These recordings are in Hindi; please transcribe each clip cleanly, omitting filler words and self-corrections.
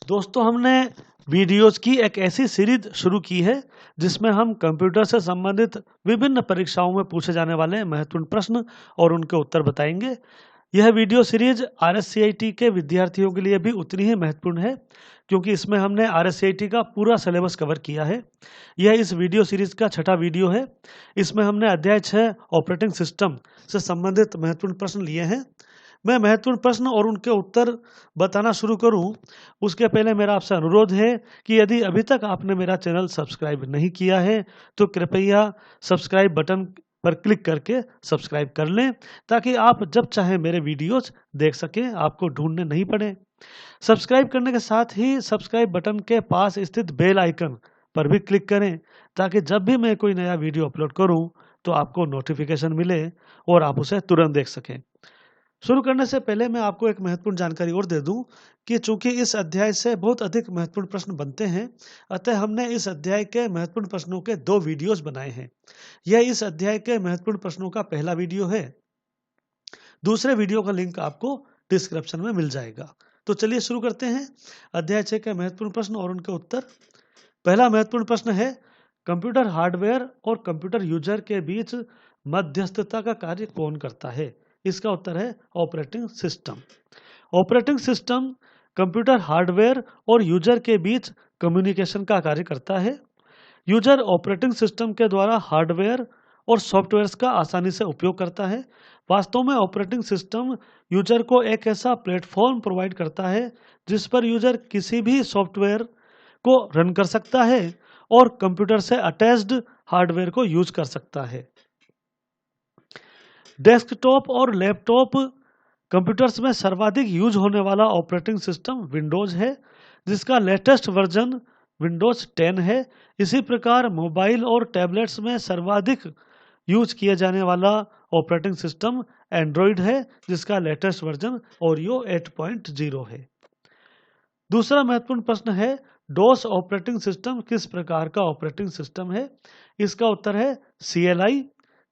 दोस्तों, हमने वीडियोस की एक ऐसी सीरीज शुरू की है जिसमें हम कंप्यूटर से संबंधित विभिन्न परीक्षाओं में पूछे जाने वाले महत्वपूर्ण प्रश्न और उनके उत्तर बताएंगे। यह वीडियो सीरीज RSCIT के विद्यार्थियों के लिए भी उतनी ही महत्वपूर्ण है क्योंकि इसमें हमने RSCIT का पूरा सिलेबस कवर किया है। यह इस वीडियो सीरीज का छठा वीडियो है। इसमें हमने अध्याय 6 ऑपरेटिंग सिस्टम से संबंधित महत्वपूर्ण प्रश्न लिए हैं। मैं महत्वपूर्ण प्रश्न और उनके उत्तर बताना शुरू करूं उसके पहले मेरा आपसे अनुरोध है कि यदि अभी तक आपने मेरा चैनल सब्सक्राइब नहीं किया है तो कृपया सब्सक्राइब बटन पर क्लिक करके सब्सक्राइब कर लें ताकि आप जब चाहे मेरे वीडियोस देख सकें, आपको ढूंढने नहीं पड़े। सब्सक्राइब करने के साथ ही सब्सक्राइब बटन के पास स्थित बेल आइकन पर भी क्लिक करें ताकि जब भी मैं कोई नया वीडियो अपलोड करूं तो आपको नोटिफिकेशन मिले और आप उसे तुरंत देख सकें। शुरू करने से पहले मैं आपको एक महत्वपूर्ण जानकारी और दे दूं कि चूंकि इस अध्याय से बहुत अधिक महत्वपूर्ण प्रश्न बनते हैं, अतः हमने इस अध्याय के महत्वपूर्ण प्रश्नों के 2 वीडियोस बनाए हैं। यह इस अध्याय के महत्वपूर्ण प्रश्नों का पहला वीडियो है। दूसरे वीडियो का लिंक आपको डिस्क्रिप्शन में मिल जाएगा। तो चलिए शुरू करते हैं अध्याय 6 के महत्वपूर्ण प्रश्न और उनके उत्तर। पहला महत्वपूर्ण प्रश्न है, कंप्यूटर हार्डवेयर और कंप्यूटर यूजर के बीच मध्यस्थता का कार्य कौन करता है? इसका उत्तर है operating system. Operating system computer hardware और यूजर के बीच कम्युनिकेशन का कार्य करता है। यूजर ऑपरेटिंग सिस्टम के द्वारा हार्डवेयर और सॉफ्टवेयर्स का आसानी से उपयोग करता है। वास्तव में ऑपरेटिंग सिस्टम यूजर को एक ऐसा प्लेटफॉर्म प्रोवाइड करता है जिस पर यूजर किसी भी सॉफ्टवेयर को रन कर सकता है और कंप्यूटर से अटैच्ड हार्डवेयर को यूज कर सकता है। डेस्कटॉप और लैपटॉप कंप्यूटर्स में सर्वाधिक यूज होने वाला ऑपरेटिंग सिस्टम विंडोज है, जिसका लेटेस्ट वर्जन विंडोज 10 है। इसी प्रकार मोबाइल और टैबलेट्स में सर्वाधिक यूज किया जाने वाला ऑपरेटिंग सिस्टम एंड्रॉयड है, जिसका लेटेस्ट वर्जन ओरियो 8.0 है। दूसरा महत्वपूर्ण प्रश्न है, डोस ऑपरेटिंग सिस्टम किस प्रकार का ऑपरेटिंग सिस्टम है? इसका उत्तर है CLI,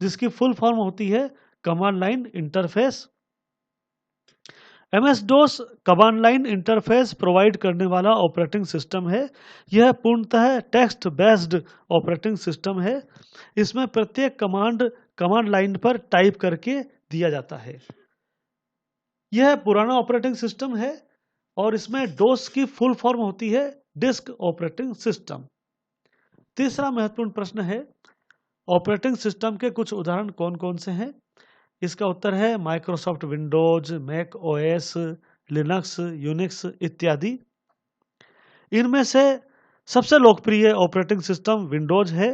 जिसकी फुल फॉर्म होती है command line interface. MS-DOS command line interface provide करने वाला ऑपरेटिंग सिस्टम है। यह पूर्णतः टेक्स्ट बेस्ड ऑपरेटिंग सिस्टम है। इसमें प्रत्येक कमांड लाइन पर टाइप करके दिया जाता है। यह पुराना ऑपरेटिंग सिस्टम है और इसमें DOS की फुल फॉर्म होती है डिस्क ऑपरेटिंग सिस्टम। तीसरा महत्वपूर्ण प्रश्न है, ऑपरेटिंग सिस्टम के कुछ उदाहरण कौन कौन से हैं? इसका उत्तर है Microsoft Windows, Mac OS, Linux, Unix इत्यादि। इनमें से सबसे लोकप्रिय ऑपरेटिंग सिस्टम विंडोज है,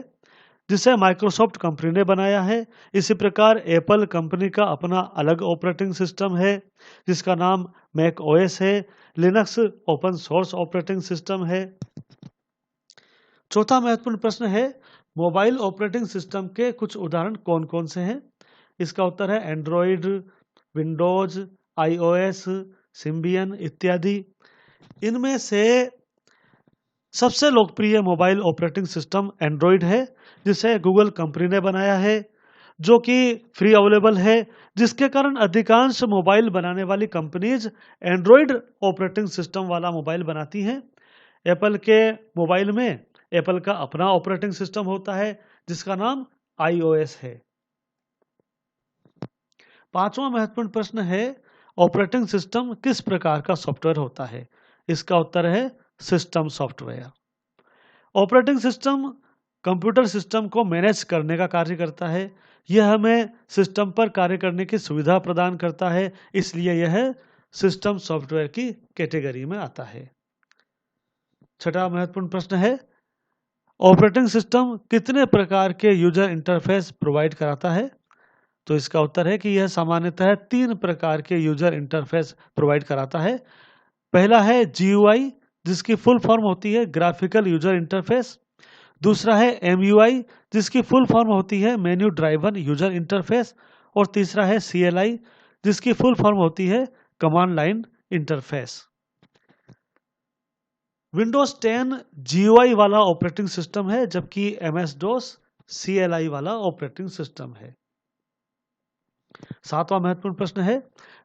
जिसे माइक्रोसॉफ्ट कंपनी ने बनाया है। इसी प्रकार एप्पल कंपनी का अपना अलग ऑपरेटिंग सिस्टम है जिसका नाम मैक OS है। Linux open source operating system है। चौथा महत्वपूर्ण प्रश्न है, मोबाइल ऑपरेटिंग सिस्टम के कुछ उदाहरण कौन कौन से हैं? इसका उत्तर है एंड्रॉयड, विंडोज, iOS, सिम्बियन इत्यादि। इनमें से सबसे लोकप्रिय मोबाइल ऑपरेटिंग सिस्टम एंड्रॉयड है, जिसे गूगल कंपनी ने बनाया है, जो कि फ्री अवेलेबल है, जिसके कारण अधिकांश मोबाइल बनाने वाली कंपनीज एंड्रॉयड ऑपरेटिंग सिस्टम वाला मोबाइल बनाती हैं। एप्पल के मोबाइल में एप्पल का अपना ऑपरेटिंग सिस्टम होता है जिसका नाम iOS है। पांचवा महत्वपूर्ण प्रश्न है, ऑपरेटिंग सिस्टम किस प्रकार का सॉफ्टवेयर होता है? इसका उत्तर है system software. Operating system computer system को मैनेज करने का कार्य करता है। यह हमें सिस्टम पर कार्य करने की सुविधा प्रदान करता है, इसलिए यह सिस्टम सॉफ्टवेयर की कैटेगरी में आता है। छठा महत्वपूर्ण प्रश्न है, ऑपरेटिंग सिस्टम कितने प्रकार के यूजर इंटरफेस प्रोवाइड कराता है? तो इसका उत्तर है कि यह सामान्यतः 3 प्रकार के यूजर इंटरफेस प्रोवाइड कराता है। पहला है GUI, जिसकी फुल फॉर्म होती है ग्राफिकल यूजर इंटरफेस। दूसरा है MUI, जिसकी फुल फॉर्म होती है मेन्यू ड्राइवन यूजर इंटरफेस। और तीसरा है CLI, जिसकी फुल फॉर्म होती है command line interface. Windows 10 GUI वाला ऑपरेटिंग सिस्टम है, जबकि MS-DOS CLI वाला ऑपरेटिंग सिस्टम है। सातवां महत्वपूर्ण प्रश्न है,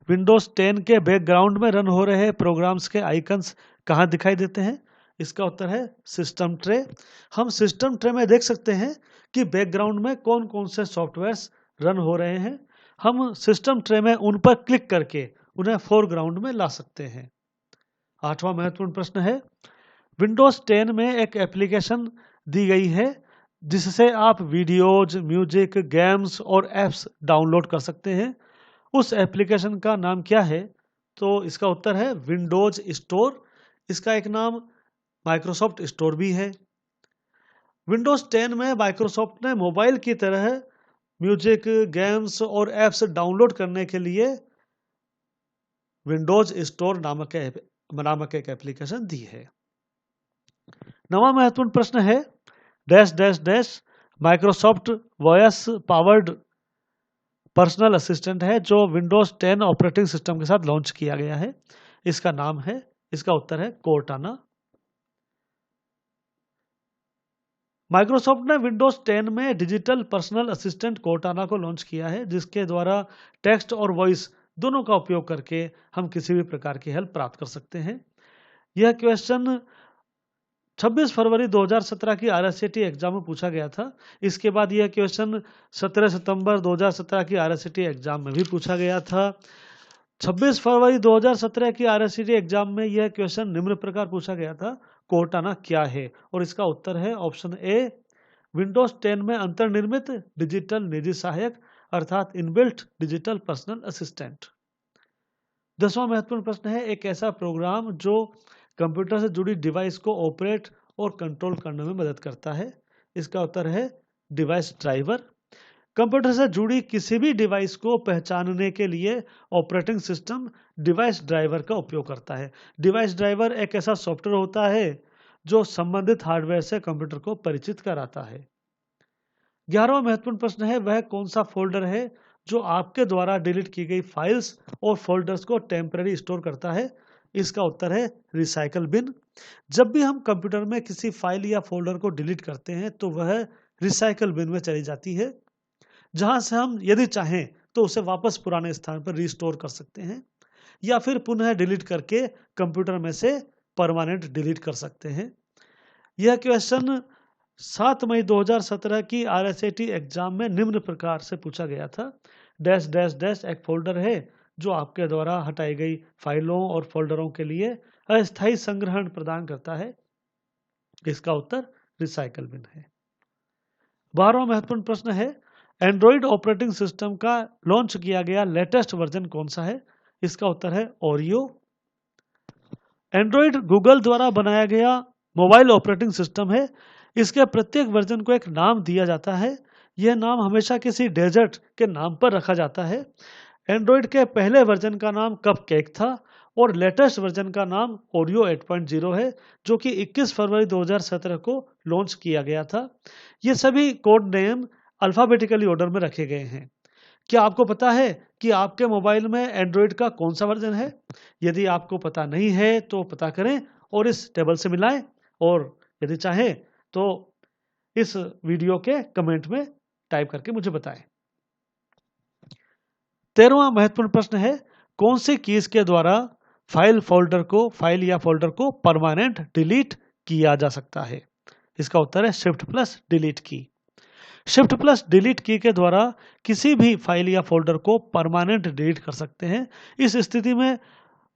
विंडोज 10 के बैकग्राउंड में रन हो रहे प्रोग्राम्स के आइकन्स कहाँ दिखाई देते हैं? इसका उत्तर है सिस्टम ट्रे। हम सिस्टम ट्रे में देख सकते हैं कि बैकग्राउंड में कौन कौन से सॉफ्टवेयर्स रन हो रहे हैं। हम सिस्टम ट्रे में उन पर क्लिक करके उन्हें फोरग्राउंड में ला सकते हैं। आठवां महत्वपूर्ण प्रश्न है, विंडोज 10 में एक एप्लीकेशन दी गई है जिससे आप वीडियोज, म्यूजिक, गेम्स और एप्स डाउनलोड कर सकते हैं। उस एप्लीकेशन का नाम क्या है? तो इसका उत्तर है विंडोज स्टोर। इसका एक नाम माइक्रोसॉफ्ट स्टोर भी है। विंडोज 10 में माइक्रोसॉफ्ट ने मोबाइल की तरह म्यूजिक, गेम्स और एप्स डाउनलोड करने के लिए विंडोज स्टोर नामक एक एप्लीकेशन दी है। नवा महत्वपूर्ण प्रश्न है, dash dash dash Microsoft voice powered personal assistant है जो विंडोज 10 ऑपरेटिंग सिस्टम के साथ लॉन्च किया गया है। इसका नाम है, इसका उत्तर है कोर्टाना। माइक्रोसॉफ्ट ने विंडोज 10 में डिजिटल पर्सनल असिस्टेंट कोर्टाना को लॉन्च किया है, जिसके द्वारा टेक्स्ट और वॉइस दोनों का उपयोग करके हम किसी भी प्रकार की हेल्प प्राप्त कर सकते हैं। यह क्वेश्चन 26 फरवरी 2017 की RSCT एग्जाम में पूछा गया था। इसके बाद यह क्वेश्चन 17 सितंबर 2017 की RSCT एग्जाम में भी पूछा गया था। 26 फरवरी 2017 की RSCT एग्जाम में यह क्वेश्चन निम्न प्रकार पूछा गया था, कोर्टाना क्या है? और इसका उत्तर है ऑप्शन ए, विंडोज 10 में अंतर्निर्मित डिजिटल निजी सहायक अर्थात इनबिल्ट डिजिटल पर्सनल असिस्टेंट। 10वां महत्वपूर्ण प्रश्न है, एक ऐसा प्रोग्राम जो कंप्यूटर से जुड़ी डिवाइस को ऑपरेट और कंट्रोल करने में मदद करता है। इसका उत्तर है डिवाइस ड्राइवर। कंप्यूटर से जुड़ी किसी भी डिवाइस को पहचानने के लिए ऑपरेटिंग सिस्टम डिवाइस ड्राइवर का उपयोग करता है। डिवाइस ड्राइवर एक ऐसा सॉफ्टवेयर होता है जो संबंधित हार्डवेयर से कंप्यूटर को परिचित कराता है। 11वां महत्वपूर्ण प्रश्न है, वह कौन सा फोल्डर है जो आपके द्वारा डिलीट की गई फाइल्स और फोल्डर्स को टेम्पररी स्टोर करता है? इसका उत्तर है रिसाइकल बिन। जब भी हम कंप्यूटर में किसी फाइल या फोल्डर को डिलीट करते हैं तो वह रिसाइकल बिन में चली जाती है, जहां से हम यदि चाहें तो उसे वापस पुराने स्थान पर रिस्टोर कर सकते हैं या फिर पुनः डिलीट करके कंप्यूटर में से परमानेंट डिलीट कर सकते हैं। यह क्वेश्चन 7 मई 2017 की RSAT एग्जाम में निम्न प्रकार से पूछा गया था, डैश डैश डैश एक फोल्डर है जो आपके द्वारा हटाई गई फाइलों और फोल्डरों के लिए अस्थायी संग्रहण प्रदान करता है। इसका उत्तर रिसाइकल बिन है। 12वां महत्वपूर्ण प्रश्न है, एंड्रॉइड ऑपरेटिंग सिस्टम का लॉन्च किया गया लेटेस्ट वर्जन कौन सा है? इसका उत्तर है ओरियो। एंड्रॉइड गूगल द्वारा बनाया गया मोबाइल ऑपरेटिंग सिस्टम है। इसके प्रत्येक वर्जन को एक नाम दिया जाता है। यह नाम हमेशा किसी डेजर्ट के नाम पर रखा जाता है। एंड्रॉइड के पहले वर्जन का नाम कपकेक था और लेटेस्ट वर्जन का नाम ओरियो 8.0 है, जो कि 21 फरवरी 2017 को लॉन्च किया गया था। ये सभी कोड नेम अल्फाबेटिकली ऑर्डर में रखे गए हैं। क्या आपको पता है कि आपके मोबाइल में एंड्रॉइड का कौन सा वर्जन है? यदि आपको पता नहीं है तो पता करें और इस टेबल से मिलाएं, और यदि चाहें तो इस वीडियो के कमेंट में टाइप करके मुझे बताएं। 13वां महत्वपूर्ण प्रश्न है, कौन सी कीज के द्वारा फाइल या फोल्डर को परमानेंट डिलीट किया जा सकता है? इसका उत्तर है शिफ्ट प्लस डिलीट की। शिफ्ट प्लस डिलीट की के द्वारा किसी भी फाइल या फोल्डर को परमानेंट डिलीट कर सकते हैं। इस स्थिति में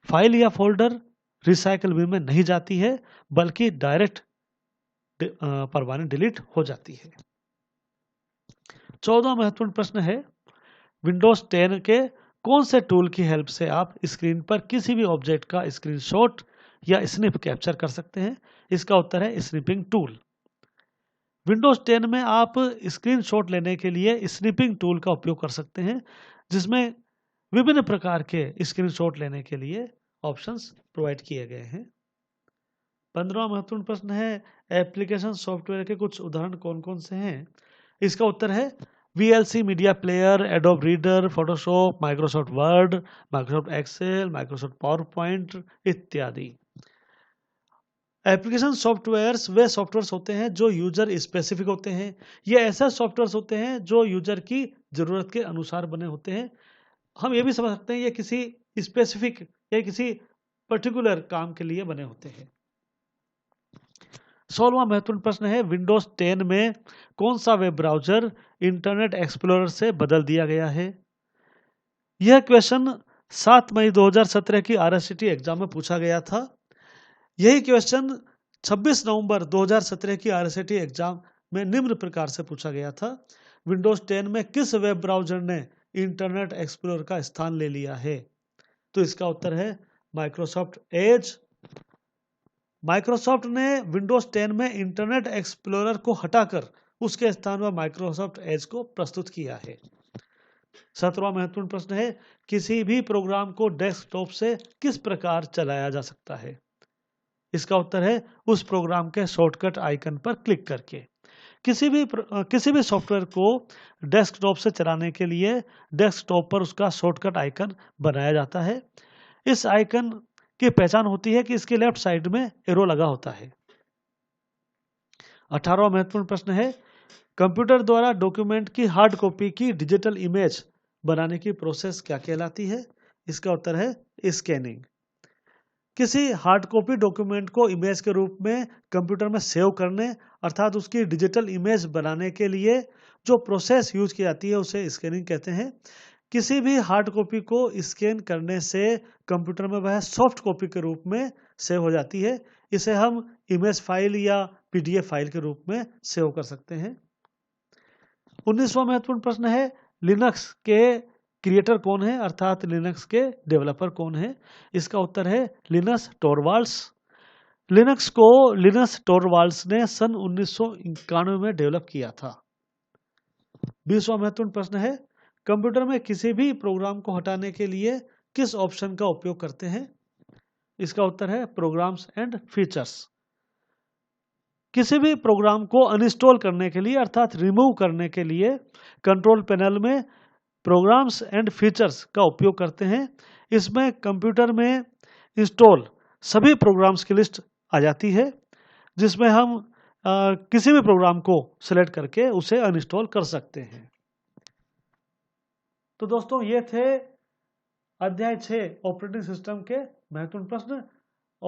फाइल या फोल्डर रिसाइकल बिन में नहीं जाती है, बल्कि डायरेक्ट परमानेंट डिलीट हो जाती है। 14वां महत्वपूर्ण प्रश्न है, विंडोज 10 के कौन से टूल की हेल्प से आप स्क्रीन पर किसी भी ऑब्जेक्ट का स्क्रीनशॉट या स्निप कैप्चर कर सकते हैं? इसका उत्तर है स्निपिंग टूल। विंडोज 10 में आप स्क्रीनशॉट लेने के लिए स्निपिंग टूल का उपयोग कर सकते हैं, जिसमें विभिन्न प्रकार के स्क्रीनशॉट लेने के लिए ऑप्शंस प्रोवाइड किए गए हैं। 15वां महत्वपूर्ण प्रश्न है, एप्लीकेशन सॉफ्टवेयर के कुछ उदाहरण कौन कौन से हैं? इसका उत्तर है VLC media player, Adobe Reader, Photoshop, Microsoft Word, Microsoft Excel, Microsoft PowerPoint इत्यादि। एप्लीकेशन सॉफ्टवेयर्स वे सॉफ्टवेयर्स होते हैं जो यूजर स्पेसिफिक होते हैं। ये ऐसे सॉफ्टवेयर्स होते हैं जो यूजर की जरूरत के अनुसार बने होते हैं। हम ये भी समझ सकते हैं ये किसी स्पेसिफिक या किसी पर्टिकुलर काम के लिए बने होते हैं। 16वां महत्वपूर्ण प्रश्न है विंडोज 10 में कौन सा वेब ब्राउजर इंटरनेट एक्सप्लोरर से बदल दिया गया है? यह क्वेश्चन 7 मई 2017 की RSCT एग्जाम में पूछा गया था। यही क्वेश्चन 26 नवंबर 2017 की RSCT एग्जाम में निम्न प्रकार से पूछा गया था। विंडोज 10 में किस वेब ब्राउजर ने इंटरनेट एक्सप्लोरर का स्थान ले लिया है? तो इसका उत्तर है माइक्रोसॉफ्ट एज। माइक्रोसॉफ्ट ने विंडोज 10 में इंटरनेट एक्सप्लोरर को हटाकर उसके स्थान पर माइक्रोसॉफ्ट एज को प्रस्तुत किया है। 17वां महत्वपूर्ण प्रश्न है किसी भी प्रोग्राम को डेस्कटॉप से किस प्रकार चलाया जा सकता है? इसका उत्तर है उस प्रोग्राम के शॉर्टकट आइकन पर क्लिक करके। किसी भी सॉफ्टवेयर को डेस्कटॉप से चलाने के लिए डेस्कटॉप पर उसका शॉर्टकट आइकन बनाया जाता है। इस आइकन की पहचान होती है कि इसके लेफ्ट साइड में एरो लगा होता है। 18वां महत्वपूर्ण प्रश्न है कंप्यूटर द्वारा डॉक्यूमेंट की हार्ड कॉपी की डिजिटल इमेज बनाने की प्रोसेस क्या कहलाती है? इसका उत्तर है स्कैनिंग। किसी हार्ड कॉपी डॉक्यूमेंट को इमेज के रूप में कंप्यूटर में सेव करने अर्थात उसकी डिजिटल इमेज बनाने के लिए जो प्रोसेस यूज की जाती है उसे स्कैनिंग कहते हैं। किसी भी हार्ड कॉपी को स्कैन करने से कंप्यूटर में वह सॉफ्ट कॉपी के रूप में सेव हो जाती है। इसे हम इमेज फाइल या PDF फाइल के रूप में सेव कर सकते हैं। 19वां महत्वपूर्ण प्रश्न है लिनक्स के क्रिएटर कौन है अर्थात लिनक्स के डेवलपर कौन है? इसका उत्तर है लिनस टोरवाल्ड्स। लिनक्स को लिनस टोरवाल्ड्स ने सन 1991 में डेवलप किया था। 20वां महत्वपूर्ण प्रश्न है कंप्यूटर में किसी भी प्रोग्राम को हटाने के लिए किस ऑप्शन का उपयोग करते हैं? इसका उत्तर है प्रोग्राम्स एंड फीचर्स। किसी भी प्रोग्राम को अनइंस्टॉल करने के लिए अर्थात रिमूव करने के लिए कंट्रोल पैनल में प्रोग्राम्स एंड फीचर्स का उपयोग करते हैं। इसमें कंप्यूटर में इंस्टॉल सभी प्रोग्राम्स की लिस्ट आ जाती है जिसमें हम किसी भी प्रोग्राम को सिलेक्ट करके उसे अनइंस्टॉल कर सकते हैं। तो दोस्तों ये थे अध्याय 6 ऑपरेटिंग सिस्टम के महत्वपूर्ण प्रश्न।